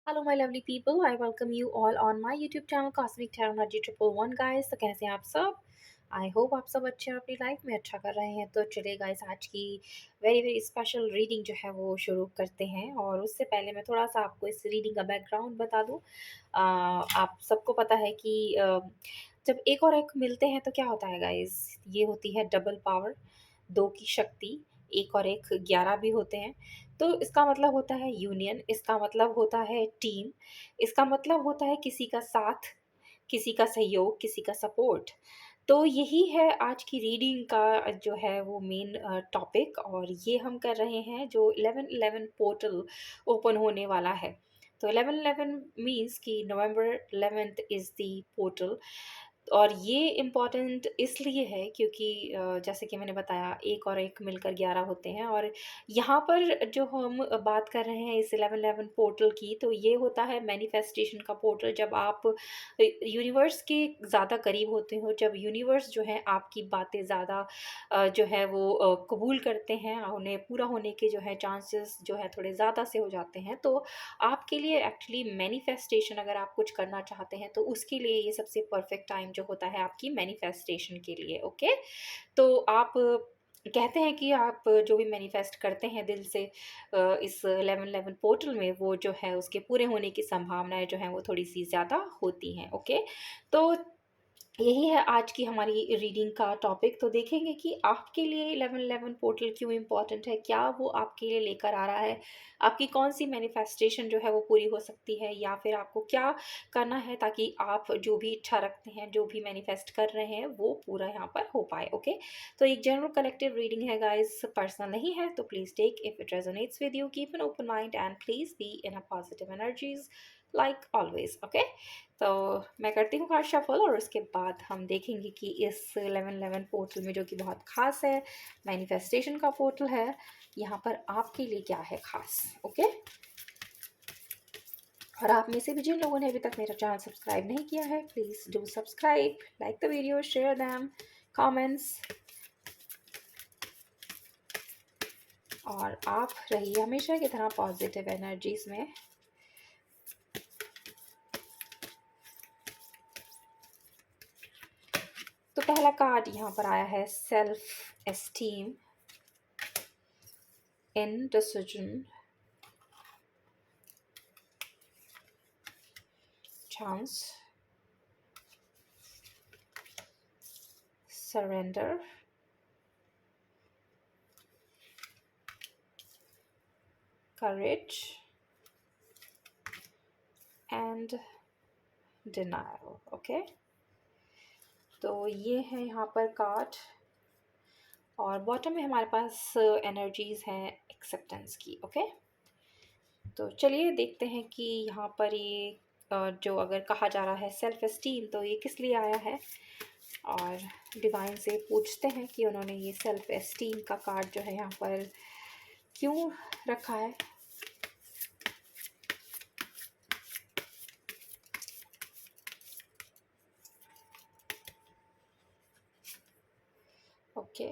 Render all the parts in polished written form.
Hello, my lovely people. I welcome you all on my YouTube channel Cosmic Terminology 111 guys. तो कैसे हैं आप सब? आई होप आप सब अच्छे हैं, अपनी लाइफ में अच्छा कर रहे हैं। तो चलिए गाइस, आज की वेरी वेरी स्पेशल रीडिंग जो है वो शुरू करते हैं। और उससे पहले मैं थोड़ा सा आपको इस रीडिंग का बैकग्राउंड बता दूं। आप सबको पता है कि जब एक और एक मिलते हैं तो क्या होता है गाइस, ये होती है डबल पावर, दो की शक्ति। एक और एक 11 भी होते हैं। तो इसका मतलब होता है यूनियन, इसका मतलब होता है टीम, इसका मतलब होता है किसी का साथ, किसी का सहयोग, किसी का सपोर्ट। तो यही है आज की रीडिंग का जो है वो मेन टॉपिक। और ये हम कर रहे हैं जो 11/11 पोर्टल ओपन होने वाला है। तो 11/11 मीन्स कि नवंबर 11th इज़ द पोर्टल। और ये इम्पॉर्टेंट इसलिए है क्योंकि जैसे कि मैंने बताया, एक और एक मिलकर 11 होते हैं। और यहाँ पर जो हम बात कर रहे हैं इस 11/11 पोर्टल की, तो ये होता है मैनिफेस्टेशन का पोर्टल। जब आप यूनिवर्स के ज़्यादा करीब होते हो, जब यूनिवर्स जो है आपकी बातें ज़्यादा जो है वो कबूल करते हैं, उन्हें पूरा होने के जो है चांसेस जो है थोड़े ज़्यादा से हो जाते हैं। तो आपके लिए एक्चुअली मैनिफेस्टेशन अगर आप कुछ करना चाहते हैं तो उसके लिए ये सबसे परफेक्ट टाइम जो होता है आपकी मैनिफेस्टेशन के लिए। ओके, तो आप कहते हैं कि आप जो भी मैनिफेस्ट करते हैं दिल से इस 11/11 पोर्टल में, वो जो है उसके पूरे होने की संभावनाएं जो हैं वो थोड़ी सी ज़्यादा होती हैं। ओके, तो यही है आज की हमारी रीडिंग का टॉपिक। तो देखेंगे कि आपके लिए 11/11 पोर्टल क्यों इम्पोर्टेंट है, क्या वो आपके लिए लेकर आ रहा है, आपकी कौन सी मैनिफेस्टेशन जो है वो पूरी हो सकती है, या फिर आपको क्या करना है ताकि आप जो भी इच्छा रखते हैं, जो भी मैनिफेस्ट कर रहे हैं, वो पूरा यहाँ पर हो पाए। ओके, तो एक जनरल कलेक्टिव रीडिंग है गाइस, पर्सनल नहीं है। तो please take if it resonates with you, keep an open mind and please be in a positive energies like always. Okay, तो मैं करती हूँ कार्ड शफल और उसके बाद हम देखेंगे कि इस 11/11 पोर्टल में, जो कि बहुत ख़ास है, मैनिफेस्टेशन का पोर्टल है, यहाँ पर आपके लिए क्या है ख़ास। ओके, और आप में से भी जिन लोगों ने अभी तक मेरा चैनल सब्सक्राइब नहीं किया है, please do subscribe, like the video, share them, comments. और आप रहिए हमेशा की तरह पॉजिटिव एनर्जीज में। तो पहला कार्ड यहाँ पर आया है self esteem, indecision, chance, surrender, courage and denial. Okay, तो ये है यहाँ पर कार्ड। और बॉटम में हमारे पास एनर्जीज हैं एक्सेप्टेंस की। ओके, तो चलिए देखते हैं कि यहाँ पर ये जो अगर कहा जा रहा है सेल्फ एस्टीम, तो ये किस लिए आया है। और डिवाइन से पूछते हैं कि उन्होंने ये सेल्फ एस्टीम का कार्ड जो है यहाँ पर क्यों रखा है। ओके,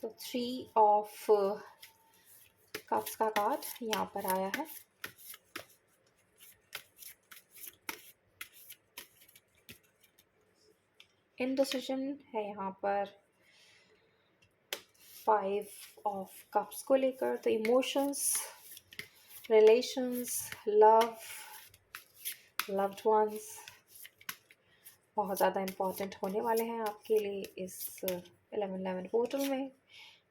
तो 3 ऑफ कप्स का कार्ड यहाँ पर आया है। इनडिसिजन है यहाँ पर 5 ऑफ कप्स को लेकर। तो emotions, relations, love, loved ones बहुत ज़्यादा इम्पॉर्टेंट होने वाले हैं आपके लिए इस 11/11 पोर्टल में।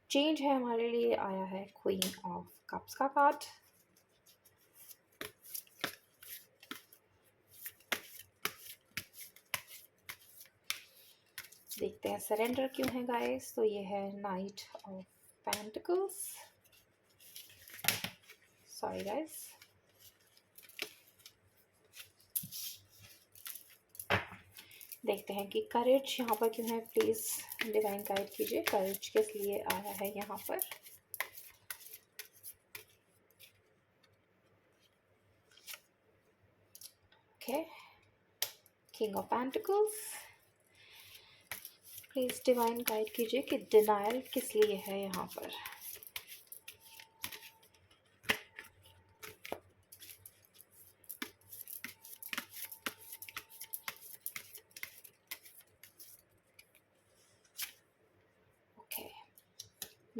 चेंज है हमारे लिए, आया है क्वीन ऑफ कप्स का कार्ड। देखते हैं सरेंडर क्यों है गाइस। तो ये है night of pentacles, sorry guys. देखते हैं कि करेज यहाँ पर क्यों है, प्लीज़ डिवाइन गाइड कीजिए, करेज किस लिए आया है यहाँ पर। Okay, king of pentacles, please divine guide कीजिए कि डिनायल किस लिए है यहाँ पर।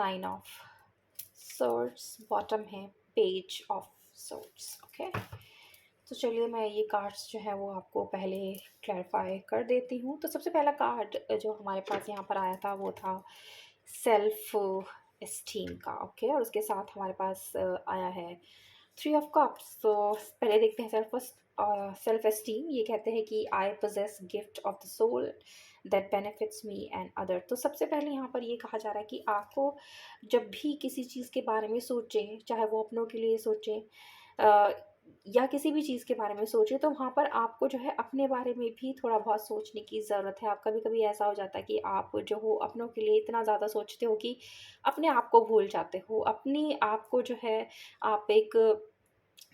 नाइन ऑफ swords, बॉटम है पेज ऑफ swords। ओके, तो चलिए मैं ये कार्ड्स जो है वो आपको पहले क्लैरिफाई कर देती हूँ। तो सबसे पहला कार्ड जो हमारे पास यहाँ पर आया था वो था सेल्फ एस्टीम का। ओके, और उसके साथ हमारे पास आया है थ्री ऑफ कप्स। तो पहले देखते हैं सेल्फ एस्टीम। ये कहते हैं कि I possess gift of the soul that benefits me and other. तो सबसे पहले यहाँ पर ये कहा जा रहा है कि आपको जब भी किसी चीज़ के बारे में सोचें, चाहे वो अपनों के लिए सोचें या किसी भी चीज़ के बारे में सोचें, तो वहाँ पर आपको जो है अपने बारे में भी थोड़ा बहुत सोचने की ज़रूरत है। आप कभी कभी ऐसा हो जाता है कि आप जो हो अपनों के लिए इतना ज़्यादा सोचते हो कि अपने आप को भूल जाते हो, अपने आप को जो है आप एक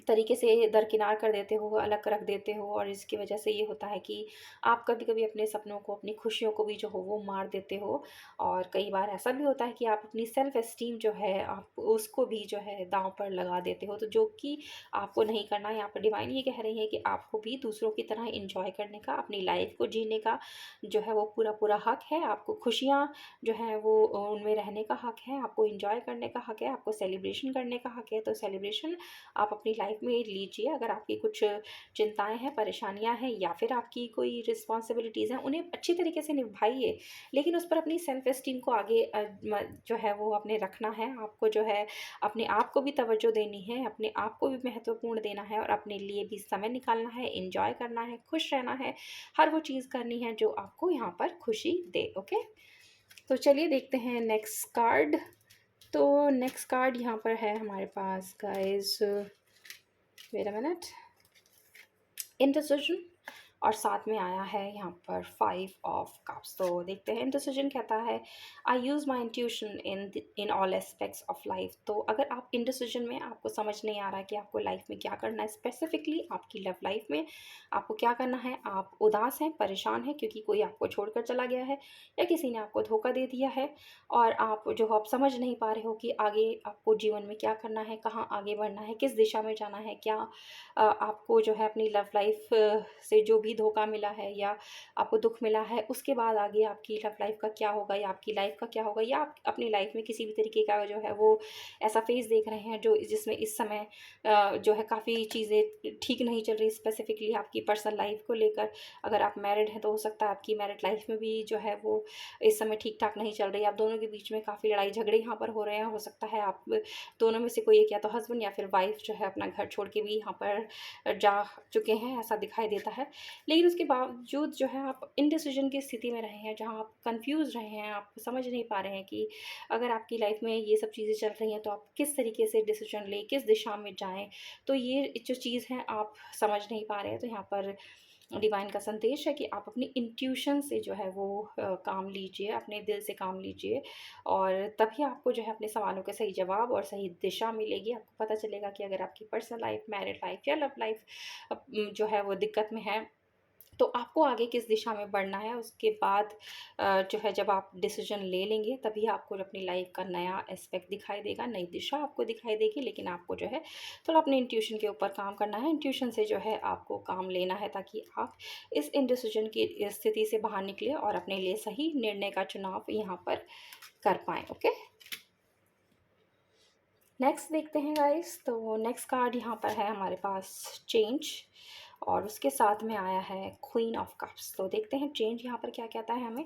तरीके से दरकिनार कर देते हो, अलग रख देते हो, और इसकी वजह से ये होता है कि आप कभी-कभी अपने सपनों को, अपनी खुशियों को भी जो हो वो मार देते हो। और कई बार ऐसा भी होता है कि आप अपनी सेल्फ एस्टीम जो है आप उसको भी जो है दाँव पर लगा देते हो, तो जो कि आपको नहीं करना है। यहाँ पर डिवाइन ये कह रही है कि आपको भी दूसरों की तरह एन्जॉय करने का, अपनी लाइफ़ को जीने का जो है वो पूरा-पूरा हक है। आपको खुशियाँ जो हैं वो उनमें रहने का हक है, आपको एन्जॉय करने का हक है, आपको सेलिब्रेशन करने का हक है। तो सेलिब्रेशन आप अपनी लाइफ में लीजिए। अगर आपकी कुछ चिंताएँ हैं, परेशानियाँ हैं या फिर आपकी कोई रिस्पॉन्सिबिलिटीज़ हैं, उन्हें अच्छी तरीके से निभाइए, लेकिन उस पर अपनी सेल्फ एस्टीम को आगे जो है वो आपने रखना है। आपको जो है अपने आप को भी तवज्जो देनी है, अपने आप को भी महत्वपूर्ण देना है, और अपने लिए भी समय निकालना है, एन्जॉय करना है, खुश रहना है, हर वो चीज़ करनी है जो आपको यहाँ पर खुशी दे। ओके? तो चलिए देखते हैं नेक्स्ट कार्ड। तो नेक्स्ट कार्ड यहाँ पर है हमारे पास गाइस, वेट अ मिनट, इंडिसिजन, और साथ में आया है यहाँ पर फाइव ऑफ कप्स। तो देखते हैं इंडिसिजन कहता है I use my intuition in all aspects of life. तो अगर आप इंडिसिजन में, आपको समझ नहीं आ रहा है कि आपको लाइफ में क्या करना है, स्पेसिफिकली आपकी लव लाइफ में आपको क्या करना है, आप उदास हैं, परेशान हैं क्योंकि कोई आपको छोड़कर चला गया है या किसी ने आपको धोखा दे दिया है, और आप जो आप समझ नहीं पा रहे हो कि आगे आपको जीवन में क्या करना है, कहाँ आगे बढ़ना है, किस दिशा में जाना है, क्या आपको जो है अपनी लव लाइफ से जो भी धोखा मिला है या आपको दुःख मिला है, उसके बाद आगे आपकी लव लाइफ का क्या होगा या आपकी लाइफ का क्या होगा, या आप अपनी लाइफ में किसी भी तरीके का जो है वो ऐसा फेज़ देख रहे हैं जो जिसमें इस समय जो है काफ़ी चीज़ें ठीक नहीं चल रही, स्पेसिफिकली आपकी पर्सनल लाइफ को लेकर। अगर आप मैरिड हैं तो हो सकता है आपकी मैरिड लाइफ में भी जो है वो इस समय ठीक-ठाक नहीं चल रही है। आप दोनों के बीच में काफ़ी लड़ाई झगड़े यहाँ पर हो रहे हैं। हो सकता है आप दोनों में से कोई एक, या तो हस्बैंड या फिर वाइफ़ जो है अपना घर छोड़ के भी यहाँ पर जा चुके हैं, ऐसा दिखाई देता है। लेकिन उसके बावजूद जो है आप इनडिसिजन की स्थिति में रहे हैं, जहाँ आप कन्फ्यूज़ रहे हैं, आप समझ नहीं पा रहे हैं कि अगर आपकी लाइफ में ये सब चीज़ें चल रही हैं तो आप किस तरीके से डिसीजन लें, किस दिशा में जाएँ। तो ये जो चीज़ है आप समझ नहीं पा रहे हैं, तो यहाँ पर डिवाइन का संदेश है कि आप अपनी इंट्यूशन से जो है वो काम लीजिए, अपने दिल से काम लीजिए, और तभी आपको जो है अपने सवालों के सही जवाब और सही दिशा मिलेगी। आपको पता चलेगा कि अगर आपकी पर्सनल लाइफ, मैरिड लाइफ या लव लाइफ जो है वो दिक्कत में है, तो आपको आगे किस दिशा में बढ़ना है। उसके बाद जो है जब आप डिसीजन ले लेंगे तभी आपको अपनी लाइफ का नया एस्पेक्ट दिखाई देगा, नई दिशा आपको दिखाई देगी। लेकिन आपको जो है थोड़ा अपने इंट्यूशन के ऊपर काम करना है, इंट्यूशन से जो है आपको काम लेना है, ताकि आप इस इनडिसीजन की स्थिति से बाहर निकले और अपने लिए सही निर्णय का चुनाव यहाँ पर कर पाएँ। ओके, नेक्स्ट देखते हैं गाइस। तो नेक्स्ट कार्ड यहाँ पर है हमारे पास चेंज, और उसके साथ में आया है क्वीन ऑफ कप्स। तो देखते हैं चेंज यहाँ पर क्या कहता है हमें।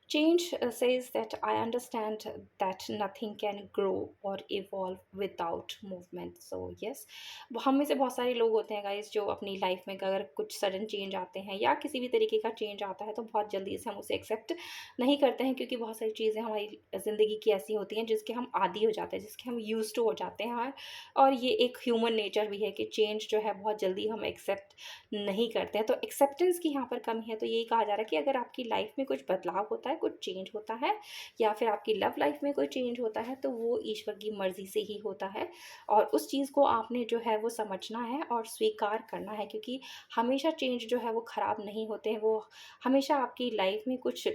Change says that I understand that nothing can grow or evolve without movement. So yes, हम में से बहुत सारे लोग होते हैं गाइस जो अपनी लाइफ में अगर कुछ सडन चेंज आते हैं या किसी भी तरीके का चेंज आता है तो बहुत जल्दी से हम उसे एक्सेप्ट नहीं करते हैं, क्योंकि बहुत सारी चीज़ें हमारी ज़िंदगी की ऐसी होती हैं जिसके हम आदी हो जाते हैं, जिसके हम यूज्ड टू हो जाते हैं। और ये एक ह्यूमन नेचर भी है कि चेंज जो है बहुत जल्दी हम एक्सेप्ट नहीं करते हैं। तो एक्सेप्टेंस की यहाँ पर कमी है। तो यही कहा जा रहा है कि अगर आपकी लाइफ में कुछ बदलाव होता है, कुछ चेंज होता है, या फिर आपकी लव लाइफ में कोई चेंज होता है, तो वो ईश्वर की मर्ज़ी से ही होता है, और उस चीज़ को आपने जो है वो समझना है और स्वीकार करना है, क्योंकि हमेशा चेंज जो है वो ख़राब नहीं होते हैं। वो हमेशा आपकी लाइफ में कुछ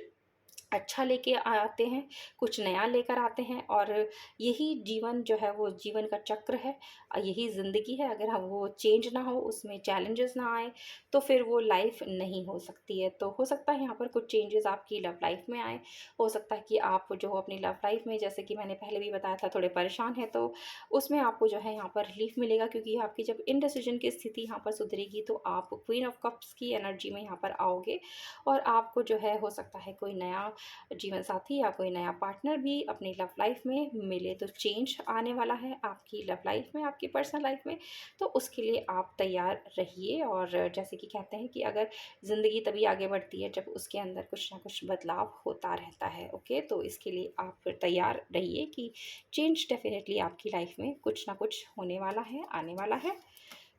अच्छा लेके आते हैं, कुछ नया लेकर आते हैं, और यही जीवन जो है वो जीवन का चक्र है, यही ज़िंदगी है। अगर हम वो चेंज ना हो, उसमें चैलेंजेस ना आए, तो फिर वो लाइफ नहीं हो सकती है। तो हो सकता है यहाँ पर कुछ चेंजेस आपकी लव लाइफ में आए, हो सकता है कि आप जो हो अपनी लव लाइफ में, जैसे कि मैंने पहले भी बताया था, थोड़े परेशान हैं, तो उसमें आपको जो है यहाँ पर रिलीफ मिलेगा, क्योंकि आपकी जब इनडिसीजन की स्थिति यहाँ पर सुधरेगी तो आप क्वीन ऑफ कप्स की एनर्जी में यहाँ पर आओगे, और आपको जो है हो सकता है कोई नया जीवन साथी या कोई नया पार्टनर भी अपनी लव लाइफ में मिले। तो चेंज आने वाला है आपकी लव लाइफ में, आपकी पर्सनल लाइफ में, तो उसके लिए आप तैयार रहिए। और जैसे कि कहते हैं कि अगर ज़िंदगी तभी आगे बढ़ती है जब उसके अंदर कुछ ना कुछ बदलाव होता रहता है। ओके, तो इसके लिए आप फिर तैयार रहिए कि चेंज डेफिनेटली आपकी लाइफ में कुछ ना कुछ होने वाला है, आने वाला है।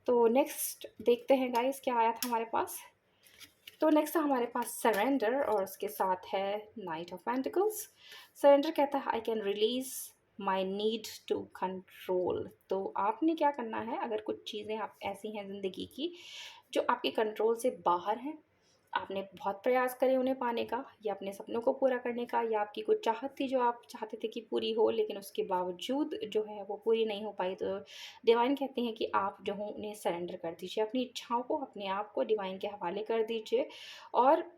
तो नेक्स्ट देखते हैं गाइस क्या आया था हमारे पास। तो नेक्स्ट हमारे पास सरेंडर, और उसके साथ है नाइट ऑफ पेंटिकल्स। सरेंडर कहता है I can release my need to control. तो आपने क्या करना है, अगर कुछ चीज़ें आप ऐसी हैं ज़िंदगी की जो आपके कंट्रोल से बाहर हैं, आपने बहुत प्रयास करे उन्हें पाने का, या अपने सपनों को पूरा करने का, या आपकी कुछ चाहत थी जो आप चाहते थे कि पूरी हो, लेकिन उसके बावजूद जो है वो पूरी नहीं हो पाई, तो डिवाइन कहते हैं कि आप जो हो उन्हें सरेंडर कर दीजिए, अपनी इच्छाओं को, अपने आप को डिवाइन के हवाले कर दीजिए। और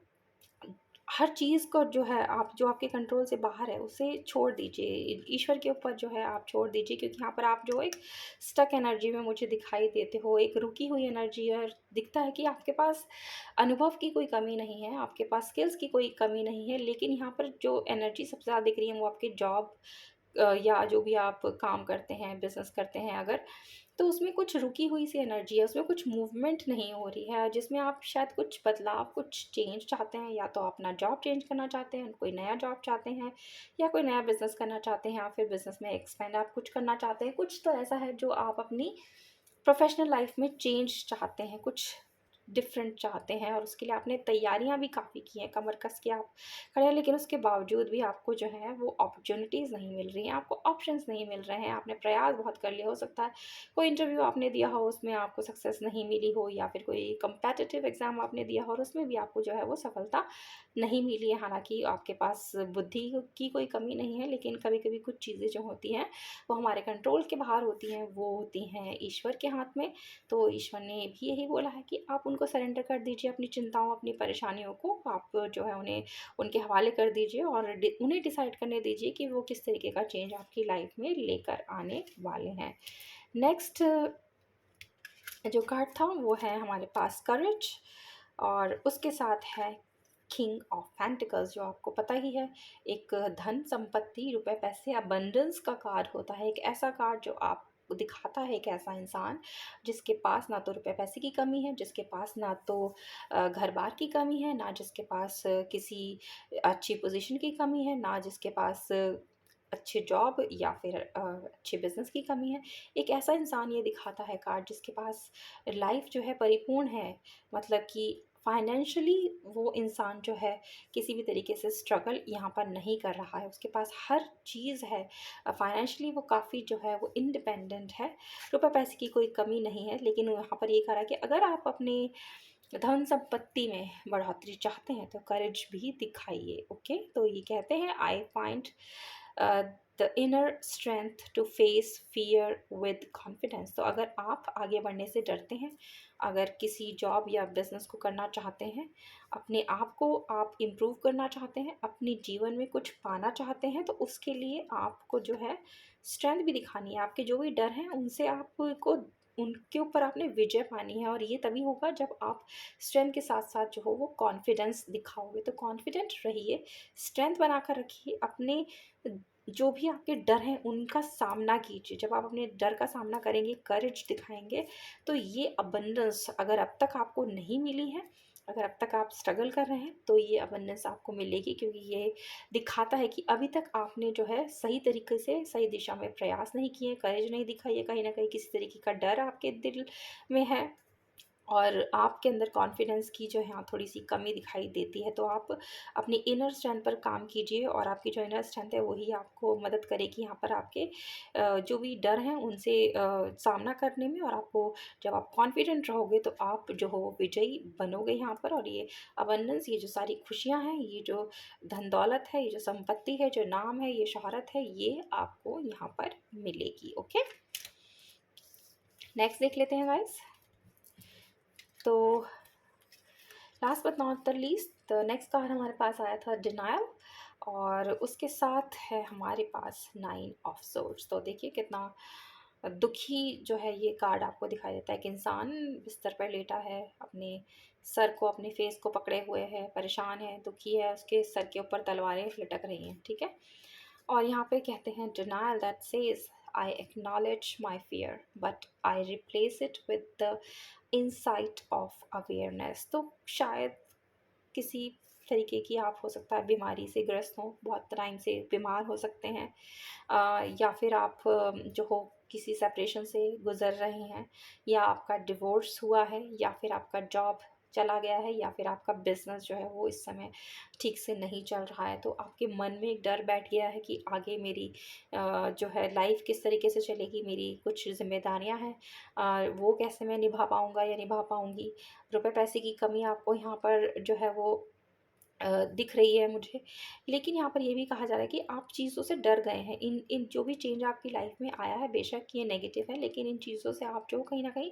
हर चीज़ को जो है आप, जो आपके कंट्रोल से बाहर है, उसे छोड़ दीजिए, ईश्वर के ऊपर जो है आप छोड़ दीजिए, क्योंकि यहाँ पर आप जो एक स्टक एनर्जी में मुझे दिखाई देते हो, एक रुकी हुई एनर्जी, और दिखता है कि आपके पास अनुभव की कोई कमी नहीं है, आपके पास स्किल्स की कोई कमी नहीं है, लेकिन यहाँ पर जो एनर्जी सबसे ज़्यादा दिख रही है वो आपकी जॉब, या जो भी आप काम करते हैं, बिज़नेस करते हैं अगर, तो उसमें कुछ रुकी हुई सी एनर्जी है, उसमें कुछ मूवमेंट नहीं हो रही है, जिसमें आप शायद कुछ बदलाव, कुछ चेंज चाहते हैं, या तो अपना जॉब चेंज करना चाहते हैं, कोई नया जॉब चाहते हैं, या कोई नया बिज़नेस करना चाहते हैं, या फिर बिज़नेस में एक्सपेंड आप कुछ करना चाहते हैं। कुछ तो ऐसा है जो आप अपनी प्रोफ़ेशनल लाइफ़ में चेंज चाहते हैं, कुछ डिफ़रेंट चाहते हैं, और उसके लिए आपने तैयारियाँ भी काफ़ी की हैं, कमर कस के आप खड़े हैं, लेकिन उसके बावजूद भी आपको जो है वो अपॉर्च्युनिटीज़ नहीं मिल रही हैं, आपको ऑप्शंस नहीं मिल रहे हैं। आपने प्रयास बहुत कर लिया, हो सकता है कोई इंटरव्यू आपने दिया हो, उसमें आपको सक्सेस नहीं मिली हो, या फिर कोई कॉम्पिटिटिव एग्ज़ाम आपने दिया हो और उसमें भी आपको जो है वो सफलता नहीं मिली है। हालाँकि आपके पास बुद्धि की कोई कमी नहीं है, लेकिन कभी-कभी कुछ चीज़ें जो होती हैं, वो हमारे कंट्रोल के बाहर होती हैं, वो होती हैं ईश्वर के हाथ में। तो ईश्वर ने भी यही बोला है कि आप उनको सरेंडर कर दीजिए, अपनी चिंताओं, अपनी परेशानियों को आप जो है उन्हें उनके हवाले कर दीजिए, और उन्हें डिसाइड करने दीजिए कि वो किस तरीके का चेंज आपकी लाइफ में लेकर आने वाले हैं। नेक्स्ट जो कार्ड था वो है हमारे पास करेज, और उसके साथ है किंग ऑफ पेंटिकल्स, जो आपको पता ही है, एक धन संपत्ति, रुपए पैसे, अबंडेंस का कार्ड होता है। एक ऐसा कार्ड जो आप दिखाता है एक ऐसा इंसान जिसके पास ना तो रुपए पैसे की कमी है, जिसके पास ना तो घर बार की कमी है, ना जिसके पास किसी अच्छी पोजीशन की कमी है, ना जिसके पास अच्छे जॉब या फिर अच्छे बिजनेस की कमी है। एक ऐसा इंसान ये दिखाता है कार्ड जिसके पास लाइफ जो है परिपूर्ण है, मतलब कि फाइनेंशियली वो इंसान जो है किसी भी तरीके से स्ट्रगल यहाँ पर नहीं कर रहा है, उसके पास हर चीज़ है, फाइनेंशियली वो काफ़ी जो है वो इंडिपेंडेंट है, रुपए पैसे की कोई कमी नहीं है। लेकिन यहाँ पर ये कहा है कि अगर आप अपने धन संपत्ति में बढ़ोतरी चाहते हैं तो करेज भी दिखाइए। ओके, तो ये कहते हैं I find the inner strength to face fear with confidence. तो अगर आप आगे बढ़ने से डरते हैं, अगर किसी जॉब या बिजनेस को करना चाहते हैं, अपने आप को आप इम्प्रूव करना चाहते हैं, अपने जीवन में कुछ पाना चाहते हैं, तो उसके लिए आपको जो है स्ट्रेंथ भी दिखानी है। आपके जो भी डर हैं उनसे आपको, उनके ऊपर आपने विजय पानी है, और ये तभी होगा जब आप स्ट्रेंथ के साथ साथ जो हो वो कॉन्फिडेंस दिखाओगे। तो कॉन्फिडेंट रहिए, स्ट्रेंथ बनाकर रखिए, अपने जो भी आपके डर हैं उनका सामना कीजिए। जब आप अपने डर का सामना करेंगे, करेज दिखाएंगे, तो ये अबंडेंस अगर अब तक आपको नहीं मिली है, अगर अब तक आप स्ट्रगल कर रहे हैं, तो ये अबंडेंस आपको मिलेगी, क्योंकि ये दिखाता है कि अभी तक आपने जो है सही तरीके से सही दिशा में प्रयास नहीं किए, करेज नहीं दिखाई है, कहीं ना कहीं किसी तरीके का डर आपके दिल में है, और आपके अंदर कॉन्फिडेंस की जो है यहाँ थोड़ी-सी कमी दिखाई देती है, तो आप अपनी इनर स्ट्रेंथ पर काम कीजिए और आपकी जो इनर स्ट्रेंथ है वही आपको मदद करेगी यहाँ पर आपके जो भी डर हैं उनसे सामना करने में। और आपको जब आप कॉन्फिडेंट रहोगे तो आप जो हो विजयी बनोगे यहाँ पर। और ये अबंडेंस, ये जो सारी खुशियाँ हैं, ये जो धन-दौलत है, ये जो संपत्ति है, जो नाम है, ये शोहरत है, ये आपको यहाँ पर मिलेगी। ओके? नेक्स्ट देख लेते हैं गाइस। तो last but not the least, the next card हमारे पास आया था डिनायल, और उसके साथ है हमारे पास 9 ऑफ सोर्ड्स। तो देखिए कितना दुखी जो है ये कार्ड आपको दिखाई देता है। एक इंसान बिस्तर पर लेटा है, अपने सर को, अपने फेस को पकड़े हुए है, परेशान है, दुखी है, उसके सर के ऊपर तलवारें लटक रही हैं, ठीक है। और यहाँ पे कहते हैं denial that says I acknowledge my fear but I replace it with the insight of awareness. तो शायद किसी तरीके की आप हो सकता है बीमारी से ग्रस्त हों, बहुत टाइम से बीमार हो सकते हैं, या फिर आप जो हो किसी सेपरेशन से गुज़र रहे हैं, या आपका डिवोर्स हुआ है, या फिर आपका जॉब चला गया है, या फिर आपका बिज़नेस जो है वो इस समय ठीक से नहीं चल रहा है। तो आपके मन में एक डर बैठ गया है कि आगे मेरी जो है लाइफ़ किस तरीके से चलेगी, मेरी कुछ ज़िम्मेदारियाँ हैं, वो कैसे मैं निभा पाऊँगा या निभा पाऊँगी। रुपए पैसे की कमी आपको यहाँ पर जो है वो दिख रही है मुझे। लेकिन यहाँ पर ये भी कहा जा रहा है कि आप चीज़ों से डर गए हैं। इन इन जो भी चेंज आपकी लाइफ में आया है, बेशक ये नेगेटिव है, लेकिन इन चीज़ों से आप जो कहीं न कहीं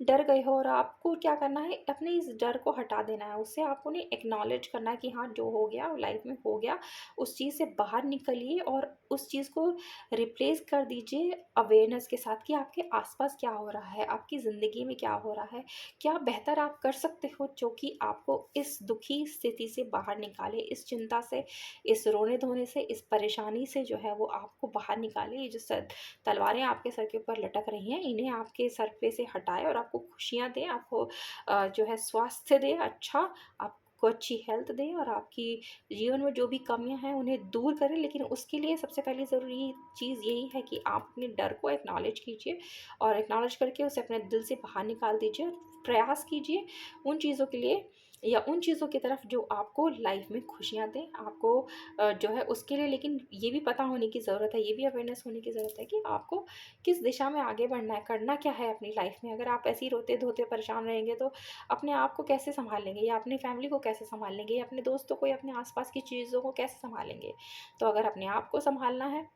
डर गए हो, और आपको क्या करना है, अपने इस डर को हटा देना है। उससे आपको नहीं एक्नॉलेज करना है कि हाँ, जो हो गया लाइफ में हो गया, उस चीज़ से बाहर निकलिए और उस चीज़ को रिप्लेस कर दीजिए अवेयरनेस के साथ कि आपके आस-पास क्या हो रहा है, आपकी ज़िंदगी में क्या हो रहा है, क्या बेहतर आप कर सकते हो जो कि आपको इस दुखी स्थिति से बाहर निकाले, इस चिंता से, इस रोने-धोने से, इस परेशानी से जो है वो आपको बाहर निकाले। ये जो सर तलवारें आपके सर के ऊपर लटक रही हैं, इन्हें आपके सर पे से हटाए और आपको खुशियाँ दे, आपको जो है स्वास्थ्य दे अच्छा, आपको अच्छी हेल्थ दे, और आपकी जीवन में जो भी कमियाँ हैं उन्हें दूर करे। लेकिन उसके लिए सबसे पहले ज़रूरी चीज़ यही है कि आप अपने डर को एक्नॉलेज कीजिए, और एक्नॉलेज करके उसे अपने दिल से बाहर निकाल दीजिए, और प्रयास कीजिए उन चीज़ों के लिए, या उन चीज़ों की तरफ जो आपको लाइफ में खुशियाँ दें, आपको जो है उसके लिए। लेकिन ये भी पता होने की ज़रूरत है, ये भी अवेयरनेस होने की ज़रूरत है कि आपको किस दिशा में आगे बढ़ना है, करना क्या है अपनी लाइफ में। अगर आप ऐसे ही रोते-धोते परेशान रहेंगे तो अपने आप को कैसे सँभालेंगे, या अपनी फैमिली को कैसे सँभालेंगे, या अपने दोस्तों को या अपने आस-पास की चीज़ों को कैसे सँभालेंगे। तो अगर अपने आप को सँभालना है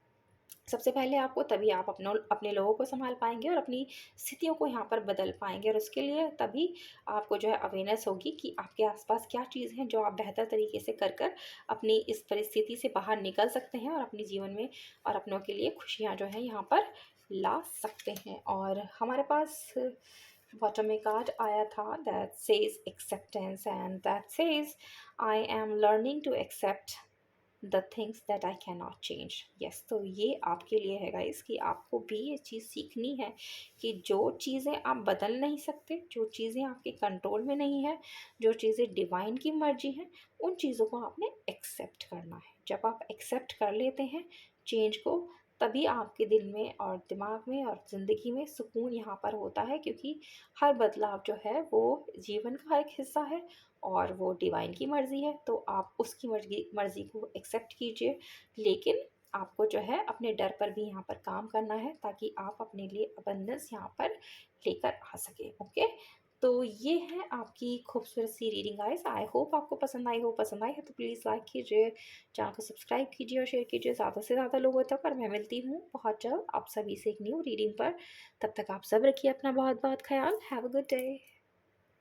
सबसे पहले आपको, तभी आप अपने लोगों को सँभाल पाएँगे और अपनी स्थितियों को यहाँ पर बदल पाएँगे। और उसके लिए तभी आपको जो है अवेयरनेस होगी कि आपके आस-पास क्या चीज़ है जो आप बेहतर तरीके से कर अपनी इस परिस्थिति से बाहर निकल सकते हैं, और अपने जीवन में और अपनों के लिए खुशियाँ जो हैं यहाँ पर ला सकते हैं। और हमारे पास बॉटम में कार्ड आया था that says acceptance, and that says I am learning to accept the things that I can not change. Yes, तो ये आपके लिए है गाइस कि आपको भी ये चीज़ सीखनी है कि जो चीज़ें आप बदल नहीं सकते, जो चीज़ें आपके कंट्रोल में नहीं है, जो चीज़ें डिवाइन की मर्जी है, उन चीज़ों को आपने एक्सेप्ट करना है। जब आप एक्सेप्ट कर लेते हैं चेंज को, तभी आपके दिल में और दिमाग में और ज़िंदगी में सुकून यहाँ पर होता है, क्योंकि हर बदलाव जो है वो जीवन का एक हिस्सा है, और वो डिवाइन की मर्ज़ी है, तो आप उसकी मर्ज़ी मर्ज़ी को एक्सेप्ट कीजिए। लेकिन आपको जो है अपने डर पर भी यहाँ पर काम करना है, ताकि आप अपने लिए अबंडेंस यहाँ पर लेकर आ सकें। ओके? तो ये है आपकी खूबसूरत सी रीडिंग गाइस। आई होप आपको पसंद आई हो। पसंद आई है तो प्लीज़ लाइक कीजिए, चैनल को सब्सक्राइब कीजिए और शेयर कीजिए ज़्यादा से ज़्यादा लोगों तक। और मैं मिलती हूँ बहुत जल्द आप सभी से एक न्यू रीडिंग पर। तब तक आप सब रखिए अपना बहुत बहुत ख़्याल। Have a good day.